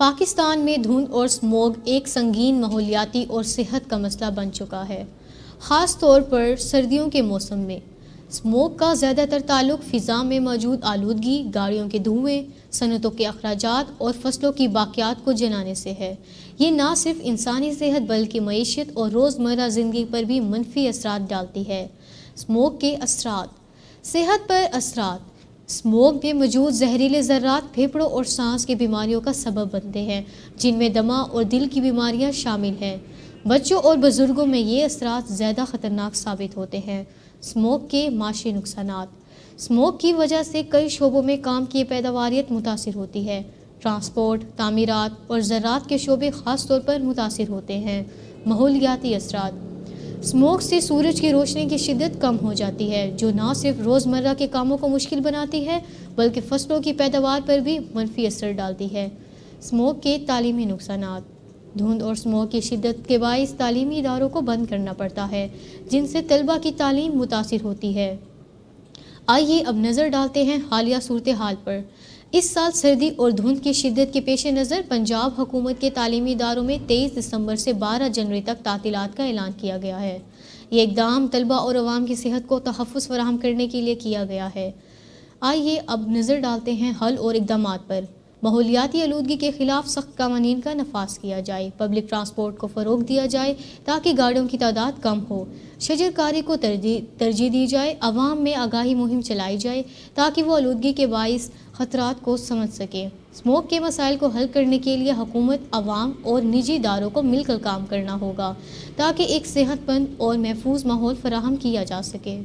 پاکستان میں دھند اور اسموگ ایک سنگین ماحولیاتی اور صحت کا مسئلہ بن چکا ہے، خاص طور پر سردیوں کے موسم میں۔ اسموگ کا زیادہ تر تعلق فضا میں موجود آلودگی، گاڑیوں کے دھوئیں، صنعتوں کے اخراجات اور فصلوں کی باقیات کو جلانے سے ہے۔ یہ نہ صرف انسانی صحت بلکہ معیشت اور روزمرہ زندگی پر بھی منفی اثرات ڈالتی ہے۔ اسموگ کے اثرات: صحت پر اثرات: اسموگ میں موجود زہریلے ذرات پھیپھڑوں اور سانس کی بیماریوں کا سبب بنتے ہیں، جن میں دمہ اور دل کی بیماریاں شامل ہیں۔ بچوں اور بزرگوں میں یہ اثرات زیادہ خطرناک ثابت ہوتے ہیں۔ اسموگ کے معاشی نقصانات: اسموگ کی وجہ سے کئی شعبوں میں کام کی پیداواریت متاثر ہوتی ہے۔ ٹرانسپورٹ، تعمیرات اور زراعت کے شعبے خاص طور پر متاثر ہوتے ہیں۔ ماحولیاتی اثرات: اسموگ سے سورج کی روشنی کی شدت کم ہو جاتی ہے، جو نہ صرف روزمرہ کے کاموں کو مشکل بناتی ہے بلکہ فصلوں کی پیداوار پر بھی منفی اثر ڈالتی ہے۔ اسموگ کے تعلیمی نقصانات: دھند اور اسموگ کی شدت کے باعث تعلیمی اداروں کو بند کرنا پڑتا ہے، جن سے طلباء کی تعلیم متاثر ہوتی ہے۔ آئیے اب نظر ڈالتے ہیں حالیہ صورتحال پر۔ اس سال سردی اور دھند کی شدت کے پیش نظر پنجاب حکومت کے تعلیمی اداروں میں 23 دسمبر سے 12 جنوری تک تعطیلات کا اعلان کیا گیا ہے۔ یہ اقدام طلباء اور عوام کی صحت کو تحفظ فراہم کرنے کے لیے کیا گیا ہے۔ آئیے اب نظر ڈالتے ہیں حل اور اقدامات پر۔ ماحولیاتی آلودگی کے خلاف سخت قوانین کا نفاذ کیا جائے، پبلک ٹرانسپورٹ کو فروغ دیا جائے تاکہ گاڑیوں کی تعداد کم ہو، شجر کاری کو ترجیح دی جائے، عوام میں آگاہی مہم چلائی جائے تاکہ وہ آلودگی کے باعث خطرات کو سمجھ سکیں۔ اسموگ کے مسائل کو حل کرنے کے لیے حکومت، عوام اور نجی اداروں کو مل کر کام کرنا ہوگا تاکہ ایک صحت مند اور محفوظ ماحول فراہم کیا جا سکے۔